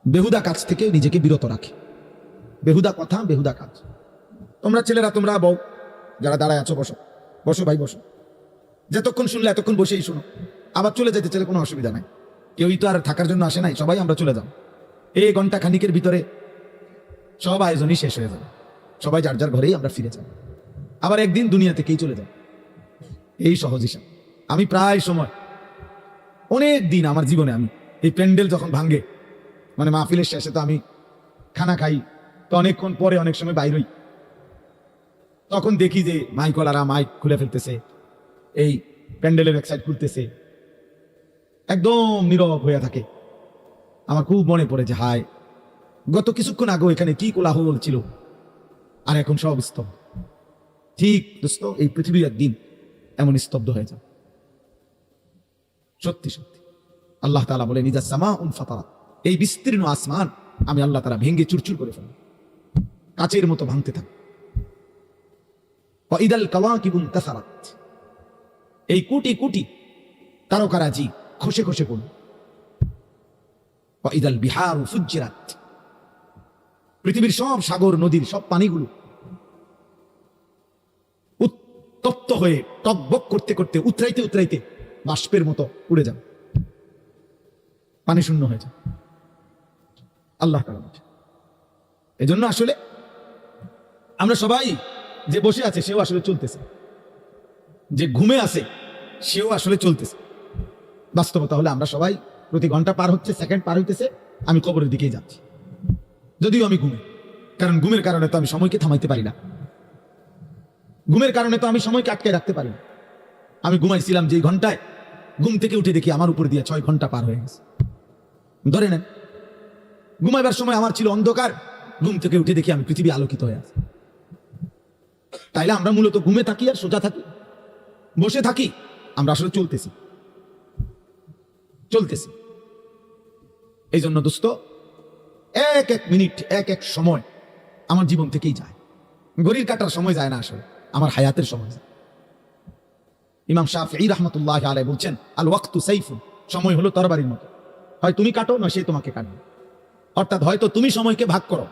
বেহুদা কাজ থেকে নিজেকে বিরত রাখে। বেহুদা কথা, বেহুদা কাজ। তোমরা ছেলেরা, তোমরা বউ যারা দাঁড়ায় আছো, বসো বসো ভাই বসো, যতক্ষণ শুনলে এতক্ষণ বসেই শুনো, আবার চলে যেতে চাইলে কোনো অসুবিধা নাই, কেউই তো আর থাকার জন্য আসে নাই, সবাই আমরা চলে যাব। এই ঘন্টা খানিকের ভিতরে সব আয়োজনই শেষ হয়ে যাবে, সবাই যার যার ঘরেই আমরা ফিরে যাব, আবার একদিন দুনিয়া থেকেই চলে যাব। এই সহজ হিসাব। আমি প্রায় সময় অনেক দিন আমার জীবনে আমি এই প্যান্ডেল যখন ভাঙ্গে, মানে মাহফিলের শেষে তো আমি খানা খাই, তো অনেকক্ষণ পরে অনেক সময় বাইরই, তখন দেখি যে মাইকওয়ালারা মাইক খুলে ফেলতেছে, এই প্যান্ডেলের এক সাইড খুলতেছে, একদম নীরব হয়ে থাকে। আমার খুব মনে পড়ে যে হায়, গত কিছুক্ষণ আগেও এখানে কি কোলাহল ছিল, আর এখন সব স্তব্ধ। ঠিক দোস্ত, এই পৃথিবীর একদিন এমন স্তব্ধ হয়ে যাবে। সত্যি সত্যি আল্লাহ তাআলা বলেন ইযা সামাউন ফাতারাত, এই বিস্তীর্ণ আসমান আমি আল্লাহ তাআলা ভেঙে চুরচুর করে ফেলব, কাচের মতো ভাঙতে থাকে। ওয়া ইদাল কাওয়াকিবু ইনতাসারাত, এই কোটি কোটি তারকারাজি খসে খসে পড়ল। ওয়া ইদাল বিহারু ফুজ্জিরাত, পৃথিবীর সব সাগর নদীর সব পানিগুলো উত্তপ্ত হয়ে টকবক করতে করতে উতরাইতে উতরাইতে বাষ্পের মতো উড়ে যাবে, পানি শূন্য হয়ে যায়। আল্লাহ তাআলা বলেন, এজন্য আসলে আমরা সবাই, যে বসে আছে সেও আসলে চলতেছে, যে ঘুমে আছে সেও আসলে চলতেছে। বাস্তবতা হলে আমরা সবাই প্রতি ঘন্টা পার হচ্ছে, সেকেন্ড পার হইতেছে, আমি কবরের দিকেই যাচ্ছি, যদিও আমি ঘুমে। কারণ ঘুমের কারণে তো আমি সময়কে থামাইতে পারি না, ঘুমের কারণে তো আমি সময়কে আটকে রাখতে পারি না। আমি ঘুমাইছিলাম যেই ঘন্টায়, ঘুম থেকে উঠে দেখি আমার উপর দিয়ে 6 ঘন্টা পার হয়ে গেছে। ধরে নেন ঘুমাইবার সময় আমার ছিল অন্ধকার, ঘুম থেকে উঠে দেখি আমি পৃথিবী আলোকিত হয়ে আছে। তাইলে আমরা মূলত ঘুমে থাকি আর সোজা থাকি, বসে থাকি, আমরা আসলে চলতেছি চলতেছি। এই জন্য দোস্ত, এক এক মিনিট এক এক সময় আমার জীবন থেকেই যায়, ঘড়ির কাটার সময় যায় না, আসলে আমার হায়াতের সময় যায়। ইমাম শাফিঈ রাহমাতুল্লাহি আলাইহি বলছেন আল ওয়াক্তু সাইফুন, সময় হলো তরবারির মতো, হয় তুমি কাটো না সে তোমাকে কাটবে। অর্থাৎ হয়তো তুমি সময়কে ভাগ করো,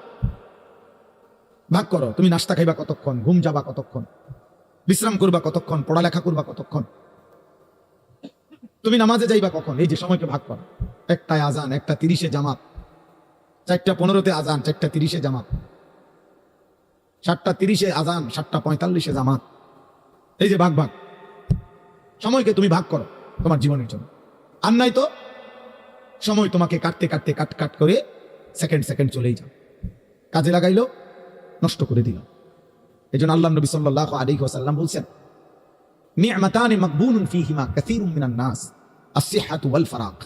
ভাগ করো, তুমি নাস্তা খাইবা কতক্ষণ, ঘুম যাবা কতক্ষণ, বিশ্রাম করবা কতক্ষণ, পড়ালেখা করবা কতক্ষণ, তুমি নামাজে যাইবা কখন, এই যে সময়কে ভাগ করো। 1টায় আজান, 1:30 জামাত, 4:15 আজান, 4:30 জামাত, 7:30 আজান, 7:45 জামাত, এই যে ভাগ ভাগ, সময়কে তুমি ভাগ করো তোমার জীবনের জন্য। আর নাই তো সময় তোমাকে কাটতে কাটতে কাট কাট করে সেকেন্ড সেকেন্ড চলেই যাও, কাজে লাগাইলো নষ্ট করে দিল। এই জন্য আল্লাহ নবী সাল্লাল্লাহু আলাইহি ওয়াসাল্লাম বলছেন নি'মাতানি মাকবুনুন ফীহিমা কাসীরুম মিনান নাস আস-সিহহাতু ওয়াল ফারাগ।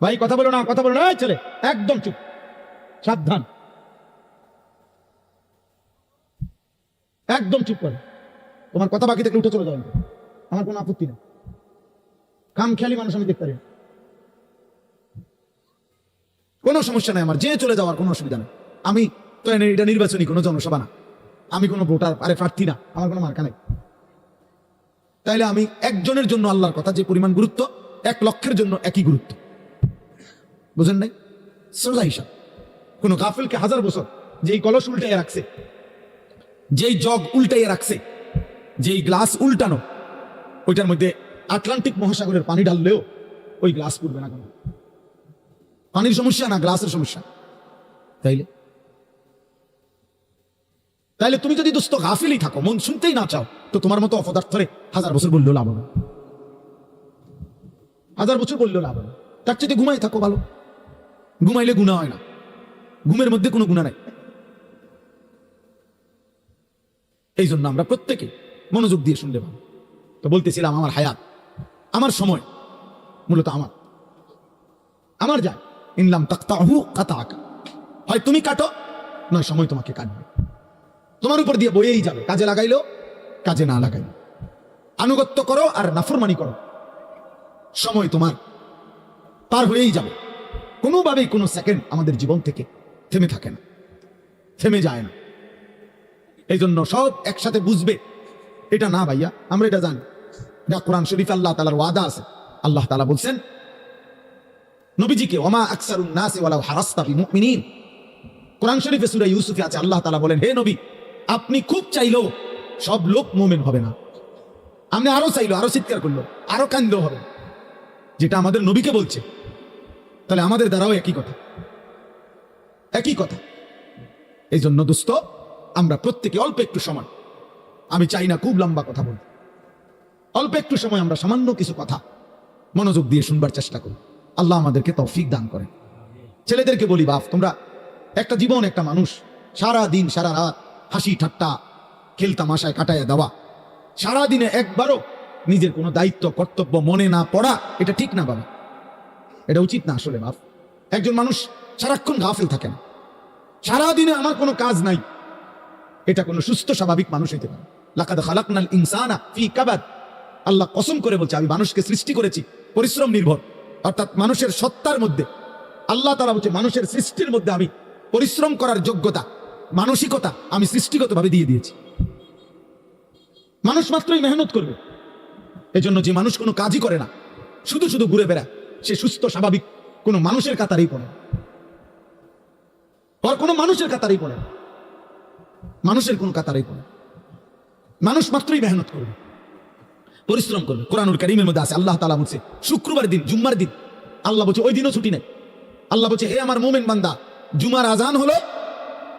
ভাই কথা বলো না, কথা বলো না, ছেলে একদম চুপ, সাবধান, একদম চুপ করো। তোমার কথা বাকি থাকলে উঠে চলে যাও, আমার কোনো আপত্তি নেই। কাম খেয়ালি মানুষ আমি দেখতে পারি, কোনো সমস্যা নাই আমার, যে চলে যাওয়ার কোনো অসুবিধা নেই। আমি তো এটা নির্বাচনী কোনো জনসভা না, আমি কোনো ভোটার প্রার্থী না, আমার কোনো মার্কা নেই। তাইলে আমি একজনের জন্য আল্লাহর কথা যে পরিমাণ গুরুত্ব, 1 লক্ষের জন্য একই গুরুত্ব, বুঝেন নাই? সোজা হিসাব। কোনো গাফিলকে 1000 বছর যেই কলস উল্টাইয়া রাখছে, যেই জগ উল্টাইয়া রাখছে, যেই গ্লাস উল্টানো, ওইটার মধ্যে আটলান্টিক মহাসাগরের পানি ঢাললেও ওই গ্লাস পড়বে না। কোনো পানির সমস্যা না, গ্লাসের সমস্যা। তাইলে তাইলে তুমি যদি দোস্ত গাফিলই থাকো, মন শুনতেই না চাও, তো তোমার মতো অপদার্থরে 1000 বছর বললেও লাভ হবে, 1000 বছর বললেও লাভ হবে। তার চেয়ে ঘুমাই থাকো ভালো, ঘুমাইলে গুনাহ হয় না, ঘুমের মধ্যে কোনো গুনাহ নাই। এই জন্য আমরা প্রত্যেকে মনোযোগ দিয়ে শুনলে ভালো। তো বলতেছিলাম আমার হায়াত, আমার সময় মূলত আমার যায়। ইনলাম তাকতাহু কাতাকা, হয় তুমি কাটো নয় সময় তোমাকে কাটবে, তোমার উপর দিয়ে বয়েই যাবে। কাজে লাগাইলো, কাজে না লাগাইলো, আনুগত্য করো আর নাফরমানি করো, সময় তোমার পার হয়েই যাবে। কোনোভাবেই কোনো সেকেন্ড আমাদের জীবন থেকে থেমে থাকে না, থেমে যায় না। এই জন্য সব একসাথে বুঝবে এটা না ভাইয়া, আমরা এটা জানি। যা কোরআন শরীফ আল্লাহ তাআলার ওয়াদা আছে, আল্লাহ তাআলা বলছেন নবীজিকে ওমা আকসারুন নাসি ওয়ালাউ হারাসতা বিমুমিনিন। কোরআন শরীফে সূরা ইউসুফে আছে, আল্লাহ তাআলা বলেন হে নবী, আপনি খুব চাইলেও সব লোক মুমিন হবে না। আপনি আরো চাইলো, আরো চিৎকার করলো, আরো কান্দো হবে, যেটা আমাদের নবীকে বলছে। তাহলে আমাদের দ্বারাও একই কথা, একই কথা। এই জন্য দোস্ত, আমরা প্রত্যেকে অল্প একটু সময়, আমি চাই না খুব লম্বা কথা বলতে, অল্প একটু সময় আমরা সামান্য কিছু কথা মনোযোগ দিয়ে শুনবার চেষ্টা করি। আল্লাহ আমাদেরকে তৌফিক দান করেন। ছেলেদেরকে বলি, বাপ তোমরা একটা জীবন, একটা মানুষ সারা দিন সারা রাত হাসি ঠাট্টা খেলতামাশায় কাটায় দেওয়া, সারাদিনে একবারও নিজের কোনো দায়িত্ব কর্তব্য মনে না পড়া, এটা ঠিক না বাবা, এটা উচিত না আসলে বাপ। একজন মানুষ সারাক্ষণ গাফিল থাকেন, সারাদিনে আমার কোনো কাজ নাই, এটা কোনো সুস্থ স্বাভাবিক মানুষ হইতে পারে। লাকাদ খালাকনাল ইনসানা ফি কাবাদ, আল্লাহ কসম করে বলছে আমি মানুষকে সৃষ্টি করেছি পরিশ্রম নির্ভর, অর্থাৎ মানুষের সত্তার মধ্যে আল্লাহ তাআলা বলছে মানুষের সৃষ্টির মধ্যে আমি পরিশ্রম করার যোগ্যতা, মানসিকতা আমি সৃষ্টিগতভাবে দিয়ে দিয়েছি। মানুষ মাত্রই মেহনত করবে। এজন্য যে মানুষ কোনো কাজই করে না, শুধু শুধু ঘুরে বেড়ায়, সে সুস্থ স্বাভাবিক কোনো মানুষের কাতারেই পড়ে, আর কোনো মানুষের কাতারেই পড়ে, মানুষের কোনো কাতারেই পড়ে। মানুষ মাত্রই মেহনত করবে, পরিশ্রম করবে। কোরআনুল কারীমের মধ্যে আছে আল্লাহ তাআলা বলছে শুক্রবার দিন, জুম্মার দিন, আল্লাহ বলছে ওই দিনও ছুটি নেই। আল্লাহ বলছে হে আমার মুমিন বান্দা, জুমার আজান হলো,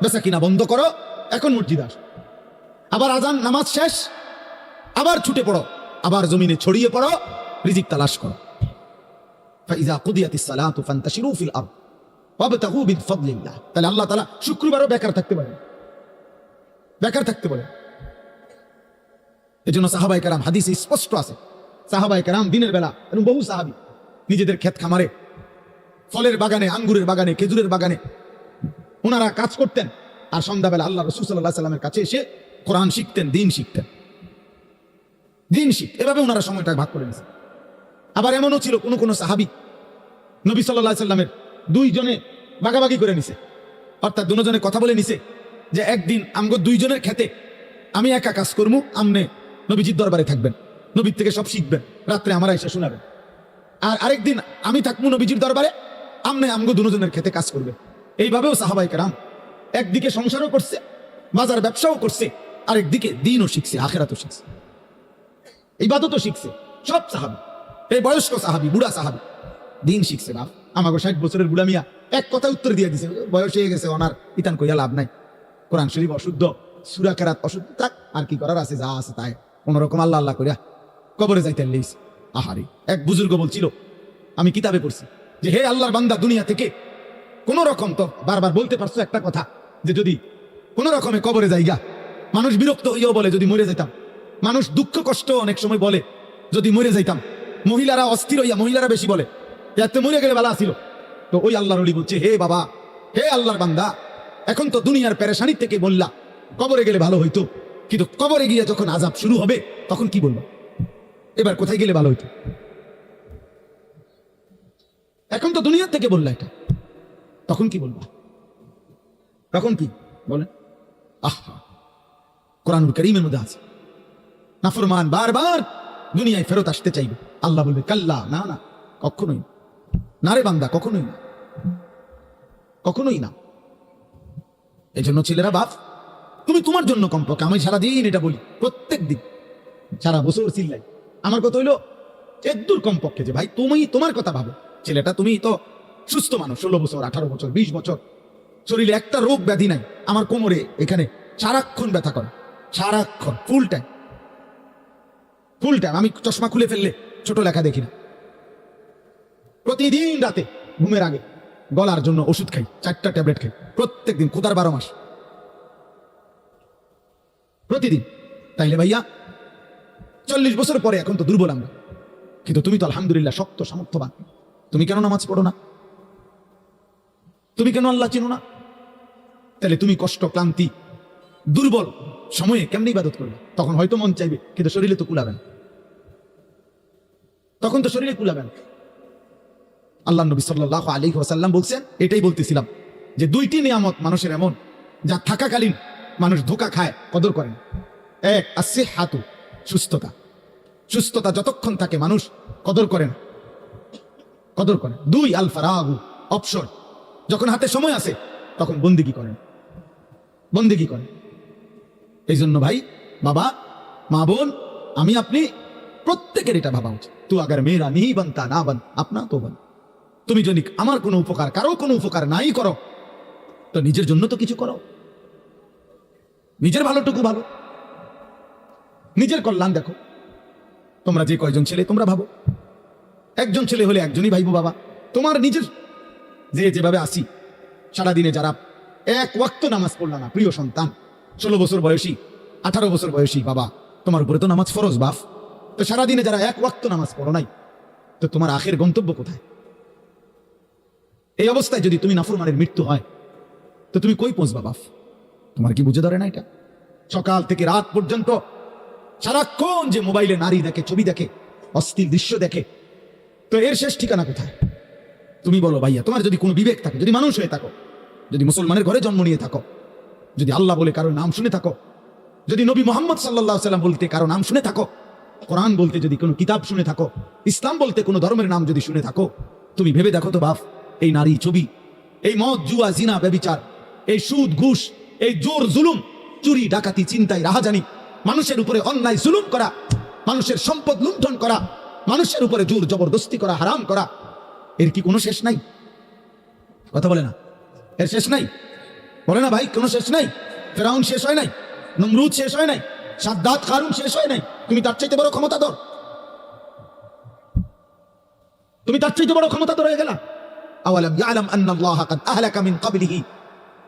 বেচা কিনা বন্ধ করো, এখন মসজিদে আসো। আবার আজান, নামাজ শেষ, আবার ছুটে পড়ো, আবার জমিনে ছড়িয়ে পড়ো, রিজিক তালাশ করো। ফাইজা কুদিয়াতিস সালাতু ফান্তাশিরু ফিল আরদ ওয়াবতাগু মিন ফাদলিল্লাহ। তাহলে আল্লাহ তাআলা শুক্রবারও বেকার থাকতে পারে, বেকার থাকতে বলে। এজন্য সাহাবায়ে কেরাম, হাদিসে স্পষ্ট আছে, সাহাবায়ে কেরাম দিনের বেলা এবং বহু সাহাবী নিজেদের ক্ষেত খামারে, ফলের বাগানে, আঙ্গুরের বাগানে, খেজুরের বাগানে ওনারা কাজ করতেন, আর সন্ধ্যাবেলা আল্লাহ রাসূল সাল্লাল্লাহু আলাইহি সাল্লামের কাছে এসে কোরআন শিখতেন, দিন শিখতেন, দিন শিখতেন। এভাবে ওনারা সময়টা ভাগ করে নিয়েছেন। আবার এমনও ছিল কোন কোন সাহাবী নবী সাল্লাল্লাহু আলাইহি সাল্লামের দুইজনে ভাগাভাগি করে নিছে, অর্থাৎ দুজনে কথা বলে নিছে যে একদিন আমগো দুইজনের খেতে আমি একা কাজ করবো, আমনে নবীজির দরবারে থাকবেন, নবীর থেকে সব শিখবেন, রাত্রে আমরা এসে শোনাবেন। আর আরেকদিন আমি থাকবো নবীজির দরবারে, আমনে আমগো দুজনের খেতে কাজ করবে। এইভাবেও সাহাবায়ে কেরাম একদিকে সংসারও করছে, বাজার ব্যবসাও করছে, আরেকদিকে দিনও শিখছে, আখিরাতও শিখছে, ইবাদতও শিখছে। সব সাহাবী, এই বয়স্ক সাহাবী, বুড়া সাহাবী দিন শিখছে। বাপ আমাকে 60 বছরের বুড়া মিয়া এক কথা উত্তর দিয়ে দিছে, বয়স হয়ে গেছে, ওনার ইতান কইয়া লাভ নাই, কোরআন শরীফ অশুদ্ধ, সূরা কেরাত অশুদ্ধ, থাক আর কি করার আছে, যা আছে তাই কোনরকম আল্লাহ আল্লাহ করিয়া কবরে যাইতে লেইস। আহারি, এক বুজুর্গ বলছিল, আমি কিতাবে পড়ছি যে হে আল্লাহর বান্দা, দুনিয়া থেকে কোন রকম, তো বারবার বলতে পারছো একটা কথা যে যদি কোন রকমে কবরে যাইগা, মানুষ বিরক্ত হইয়াও বলে যদি মরে যাইতাম, মানুষ দুঃখ কষ্ট অনেক সময় বলে যদি মরে যাইতাম, মহিলারা অস্থির হইয়া, মহিলারা বেশি বলে এতে মরে গেলে ভালো ছিল। তো ওই আল্লাহর ওলি বলছে হে বাবা, হে আল্লাহর বান্দা, এখন তো দুনিয়ার পেরেশানি থেকে বললা কবরে গেলে ভালো হইতো, কিন্তু কবরে গিয়ে যখন আযাব শুরু হবে তখন কি বলবো? এবার কোথায় গেলে ভালো হইতো? এখন তো দুনিয়ার থেকে বললা এটা, তখন কি বলবো? তখন কি বলেন? আহা, কোরআনুল কারীমের মধ্যে আছে নাফরমান বারবার দুনিয়ায় ফেরত আসতে চাইবে, আল্লাহ বলবে কাল্লা, না না, কখনোই না রে বান্দা, কখনোই না, কখনোই না। এই জন্য ছেলেরা, বাপ তুমি তোমার জন্য কমপক্ষে, আমি সারাদিন এটা বলি, প্রত্যেক দিন সারা বছর চিল্লাই, আমার কথা হইলো একদূর কমপক্ষে যে ভাই তুমি তোমার কথা ভাবো। ছেলেটা, তুমি তো সুস্থ মানুষ, 16 বছর 18 বছর 20 বছর, শরীরে একটা রোগ ব্যাধি নাই, আমার কোমরে এখানে সারাক্ষণ ব্যথা করে, সারাক্ষণ ফুল টাইম, ফুল টাইম। আমি চশমা খুলে ফেললে ছোট লেখা দেখি না, প্রতিদিন রাতে ঘুমের আগে গলার জন্য ওষুধ খাই, 4টা ট্যাবলেট খাই প্রত্যেক দিন, খোদার 12 মাস প্রতিদিন। তাইলে ভাইয়া 40 বছর পরে এখন তো দুর্বল আমরা, কিন্তু তুমি তো আলহামদুলিল্লাহ শক্ত সামর্থ্যবান, তুমি কেন নামাজ পড়ো না? তুমি কেন আল্লাহ চিনো না? তাহলে তুমি কষ্ট, ক্লান্তি, দুর্বল সময়ে কেমনি ইবাদত করবে? তখন হয়তো মন চাইবে, কিন্তু শরীরে তো কুলাবেন, তখন তো শরীরে কুলাবেন। আল্লাহ নবী সাল্লাল্লাহু আলাইহি ওয়াসাল্লাম বলছেন, এটাই বলতেছিলাম যে 2টি নিয়ামত মানুষের এমন, যা থাকাকালীন মানুষ ধোঁকা খায়, কদর করেন। এক, আসিহাতু, সুস্থতা, সুস্থতা যতক্ষণ থাকে মানুষ কদর করেন, কদর করেন। 2, আল ফারাগু, অবসর, যখন হাতে সময় আছে তখন বন্দেগী করেন, বন্দেগী করেন। এই জন্য ভাই, বাবা, মা, বোন, আমি আপনি প্রত্যেকের এটা ভাবা উচিত, তু আগার মেরা নেই বানতা না বান আপনা তো বান। তুমি যদি আমার কোনো উপকার, কারো কোনো উপকার নাই করো, তো নিজের জন্য তো কিছু করো, নিজের ভালোটুকু ভালো, নিজের কল্যাণ দেখো। তোমরা যে কয়জন ছেলে তোমরা ভাবো, একজন ছেলে হলে একজনই ভাইবো বাবা। তোমার নিজের যেভাবে আসি, সারাদিনে যারা এক ওয়াক্ত নামাজ পড়লা না প্রিয় সন্তান, 16 বছর বয়সী 18 বছর বয়সী বাবা, তোমার উপরে তো নামাজ ফরজ বাপ। তো সারাদিনে যারা এক ওয়াক্ত নামাজ পড়ো নাই, তো তোমার আখের গন্তব্য কোথায়? এই অবস্থায় যদি তুমি নাফরমানের মৃত্যু হয়, তো তুমি কই পৌঁছবা বাপ? তোমার কি বুঝে ধরে না এটা? সকাল থেকে রাত পর্যন্ত সারাক্ষণ যে মোবাইলে নারী দেখে, ছবি দেখে, অস্থির দৃশ্য দেখে, তো এর শেষ ঠিকানা কোথায়? তুমি বলো ভাইয়া, তোমার যদি কোনো বিবেক থাকে, যদি মানুষ হয়ে থাকো, যদি মুসলমানের ঘরে জন্ম নিয়ে থাকো, যদি আল্লাহ বলে কারো নাম শুনে থাকো, যদি নবী মোহাম্মদ সাল্লাল্লাহু আলাইহি সাল্লাম বলতে কারো নাম শুনে থাকো, কোরআন বলতে যদি কোনো কিতাব শুনে থাকো, ইসলাম বলতে কোনো ধর্মের নাম যদি শুনে থাকো, তুমি ভেবে দেখো তো বাপ, এই নারী, ছবি, এই মদ, জুয়া, জিনা, ব্যভিচার, এই সুদ, ঘুষ, এই জোর জুলুম, চুরি, ডাকাতি, চিন্তাই, রাহাজানি, মানুষের উপরে অন্যায় জুলুম করা, মানুষের সম্পদ লুণ্ঠন করা, মানুষের উপরে জোর জবরদস্তি করা, হারাম করা, এর কি কোনো শেষ নাই? কথা বলে না, এর শেষ নাই? বলে না ভাই, কোনো শেষ নাই? ফেরাউন শেষ হয় নাই, নমরুদ শেষ হয় নাই, সাদ্দাত, কারুন শেষ হয় নাই? তুমি তার চাইতে বড় ক্ষমতাধর, তুমি তার চাইতে বড় ক্ষমতাধর হয়ে গেলা। আওয়ালাম ইয়ালাম আন্নাল্লাহা কাদ আহলাকা মিন ক্বাবলিহি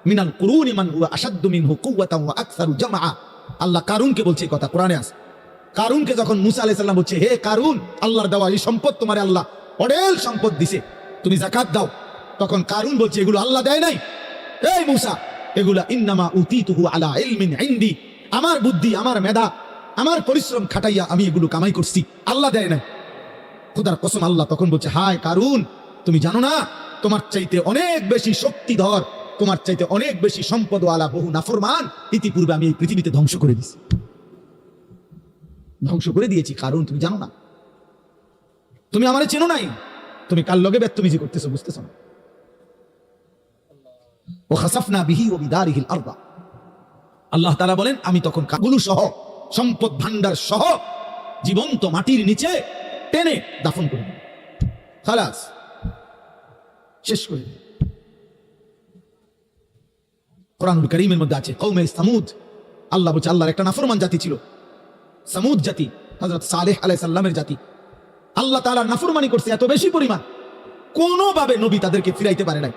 মিনাল কুরুনি মান হুয়া আশাদ্দু মিনহু কুওয়াতান ওয়া আকসারু জামআ। আল্লাহ কারুনকে বলছে কথা, কোরআনে আছে। কারুনকে যখন মুসা আলাইহিস সালাম বলছে, হে কারুন, আল্লাহর দেওয়া এই সম্পদ তোমারে আল্লাহ অঢেল সম্পদ দিছে, তুমি যাকাত দাও, তখন কারুন বলছে এগুলো আল্লাহ দেয় নাই, এই মুসা, এগুলা ইন্নামা উতিতুহু আলা ইলমিন ইনদি, আমার বুদ্ধি, আমার মেধা, আমার পরিশ্রম খাটাইয়া আমি এগুলো কামাই করছি, আল্লাহ দেয় নাই। খোদার কসম, আল্লাহ তখন বলছে, হায় কারুন, তুমি জানো না তোমার চাইতে অনেক বেশি শক্তিধর, তোমার চাইতে অনেক বেশি সম্পদওয়ালা বহু নাফরমান ইতিপূর্বে আমি এই পৃথিবীতে ধ্বংস করে দিয়েছি, ধ্বংস করে দিয়েছি। কারণ তুমি জানো না, তুমি আমারে চেনো নাই, তুমি কার লগে বেত্তমিজি করতেছো বুঝতেছো না। ও খাসাফনা বিহি ওয়া বিদারিহিল আরদ, আল্লাহ তাআলা বলেন আমি তখন কাগুলো সহ, সম্পদ ভান্ডার সহ জীবন্ত মাটির নিচে টেনে দাফন করে দিই, খালাস, শেষ করে দিই। কোরআনুল কারীমের মধ্যে আছে কওমে সামুদ, আল্লাহ বলছে আল্লাহর একটা নাফরমান জাতি ছিল সামুদ জাতি, হযরত সালেহ আলাইহিস সালামের জাতি। আল্লাহ তাআলা নাফরমানি করছে এত বেশি পরিমাণ, কোনোভাবে নবী তাদেরকে ফিরাইতে পারে নাই,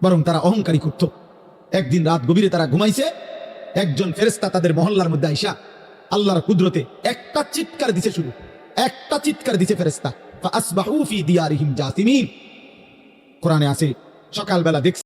বরং তারা অহংকারী করত। একদিন রাত গভীরে তারা ঘুমাইছে, একজন ফেরেশতা তাদের মহল্লার মধ্যে আইসা আল্লাহর কুদরতে একটা চিৎকার দিছে, শুধু একটা চিৎকার দিছে ফেরেশতা, ফা আসবাহু ফি দিয়ারিহিম জাসিমিন। কোরআনে আছে সকালবেলা দেখছে